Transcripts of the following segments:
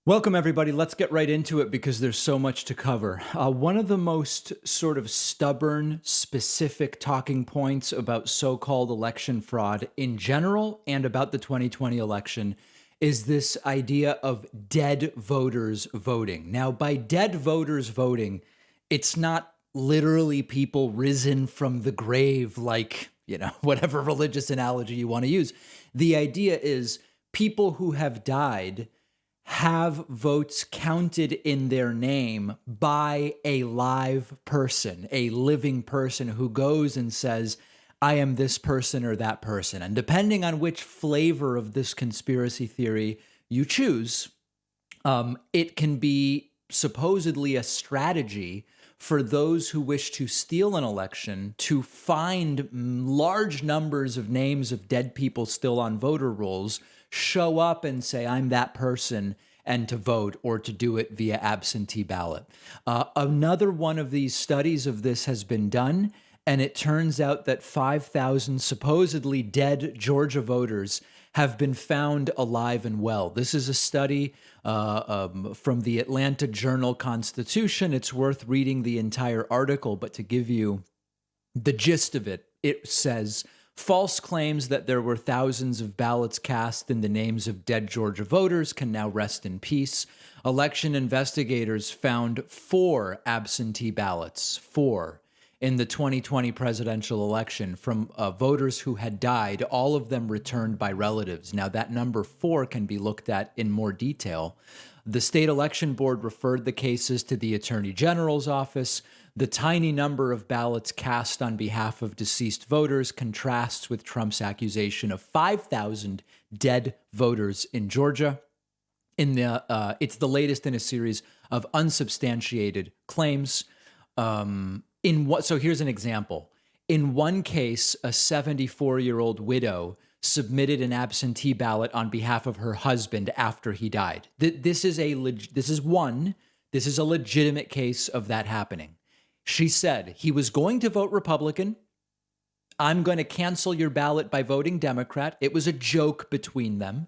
Welcome, everybody. Let's get right into it because there's so much to cover. One of the most sort of stubborn, specific talking points about so called election fraud in general and about the 2020 election is this idea of dead voters voting. Now, by dead voters voting, it's not literally people risen from the grave, like, whatever religious analogy you want to use. The idea is people who have died have votes counted in their name by a live person, a living person who goes and says, I am this person or that person. And depending on which flavor of this conspiracy theory you choose, it can be supposedly a strategy for those who wish to steal an election to find large numbers of names of dead people still on voter rolls, show up and say, I'm that person, and to vote or to do it via absentee ballot. Another one of these studies of this has been done, and it turns out that 5,000 supposedly dead Georgia voters have been found alive and well. This is a study from the Atlanta Journal-Constitution. It's worth reading the entire article, but to give you the gist of it, it says, false claims that there were thousands of ballots cast in the names of dead Georgia voters can now rest in peace. Election investigators found 4 absentee ballots, 4, in the 2020 presidential election from voters who had died, all of them returned by relatives. Now, that number 4 can be looked at in more detail. The state election board referred the cases to the attorney general's office. The tiny number of ballots cast on behalf of deceased voters contrasts with Trump's accusation of 5,000 dead voters in Georgia. It's the latest in a series of unsubstantiated claims. So here's an example. In one case, a 74-year-old widow submitted an absentee ballot on behalf of her husband after he died. This is a legitimate case of that happening. She said he was going to vote Republican. I'm going to cancel your ballot by voting Democrat. It was a joke between them.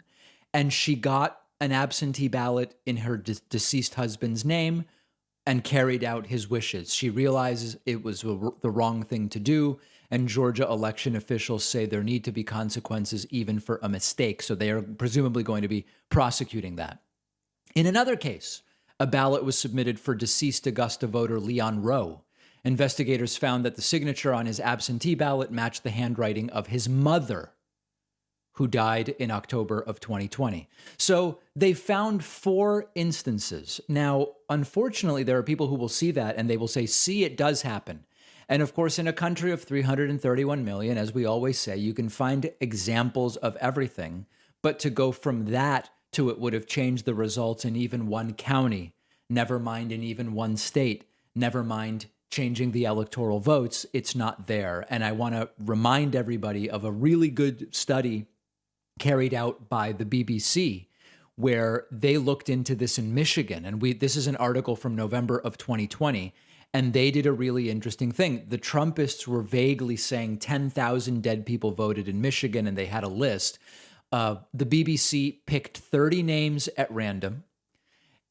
And she got an absentee ballot in her deceased husband's name and carried out his wishes. She realizes it was the wrong thing to do. And Georgia election officials say there need to be consequences even for a mistake. So they are presumably going to be prosecuting that. In another case, a ballot was submitted for deceased Augusta voter Leon Rowe. Investigators found that the signature on his absentee ballot matched the handwriting of his mother, who died in October of 2020. So they found 4 instances. Now, unfortunately, there are people who will see that and they will say, see, it does happen. And of course, in a country of 331 million, as we always say, you can find examples of everything. But to go from that to it would have changed the results in even one county, never mind in even one state, never mind changing the electoral votes, it's not there. And I want to remind everybody of a really good study carried out by the BBC, where they looked into this in Michigan. And this is an article from November of 2020. And they did a really interesting thing. The Trumpists were vaguely saying 10,000 dead people voted in Michigan, and they had a list. The BBC picked 30 names at random,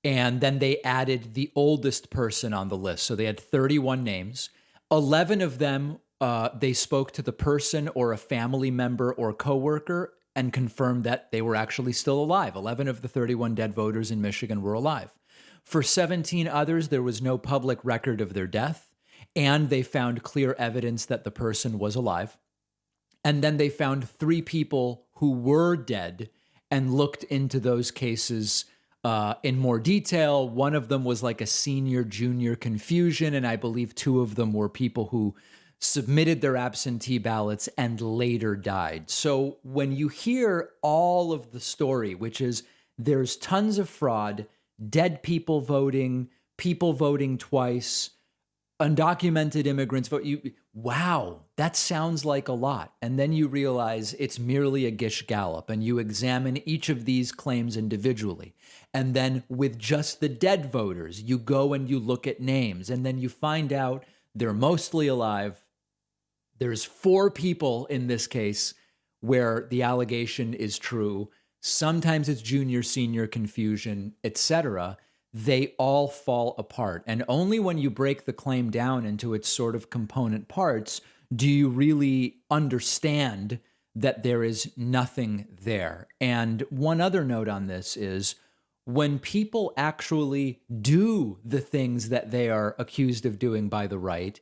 and then they added the oldest person on the list. So they had 31 names. 11 of them, they spoke to the person or a family member or coworker and confirmed that they were actually still alive. 11 of the 31 dead voters in Michigan were alive. For 17 others, there was no public record of their death, and they found clear evidence that the person was alive. And then they found 3 people who were dead and looked into those cases in more detail. One of them was like a senior-junior confusion, and I believe 2 of them were people who submitted their absentee ballots and later died. So when you hear all of the story, which is there's tons of fraud, dead people voting twice, undocumented immigrants vote, wow, that sounds like a lot. And then you realize it's merely a Gish Gallop, and you examine each of these claims individually. And then with just the dead voters, you go and you look at names, and then you find out they're mostly alive. There's 4 people in this case where the allegation is true. sometimes it's junior, senior confusion, etc. They all fall apart. And only when you break the claim down into its sort of component parts do you really understand that there is nothing there. And one other note on this is when people actually do the things that they are accused of doing by the right,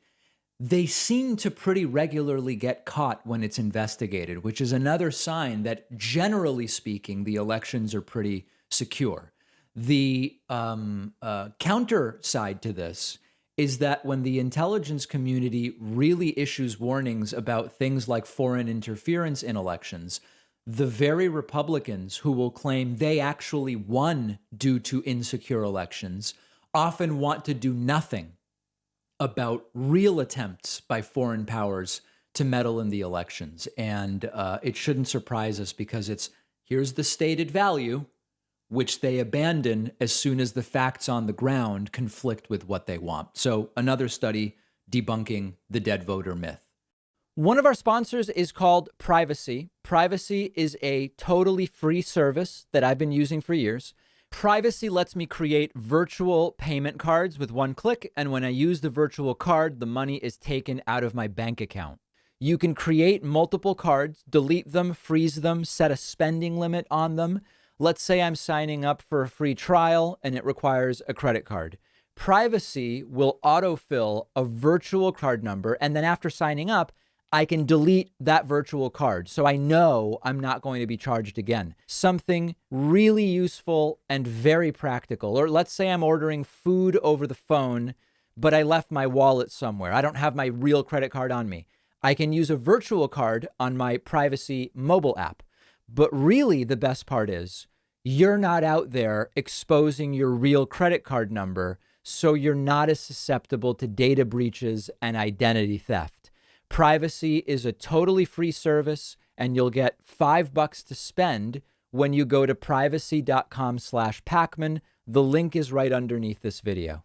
they seem to pretty regularly get caught when it's investigated, which is another sign that, generally speaking, the elections are pretty secure. The counter side to this is that when the intelligence community really issues warnings about things like foreign interference in elections, the very Republicans who will claim they actually won due to insecure elections often want to do nothing about real attempts by foreign powers to meddle in the elections. And it shouldn't surprise us because here's the stated value, which they abandon as soon as the facts on the ground conflict with what they want. So another study debunking the dead voter myth. One of our sponsors is called Privacy. Privacy is a totally free service that I've been using for years. Privacy lets me create virtual payment cards with one click, and when I use the virtual card, the money is taken out of my bank account. You can create multiple cards, delete them, freeze them, set a spending limit on them. Let's say I'm signing up for a free trial and it requires a credit card. Privacy will autofill a virtual card number, and then after signing up, I can delete that virtual card. So I know I'm not going to be charged again. Something really useful and very practical. Or let's say I'm ordering food over the phone, but I left my wallet somewhere. I don't have my real credit card on me. I can use a virtual card on my Privacy mobile app. But really the best part is you're not out there exposing your real credit card number, so you're not as susceptible to data breaches and identity theft. Privacy is a totally free service, and you'll get $5 to spend when you go to privacy.com/Pakman. The link is right underneath this video.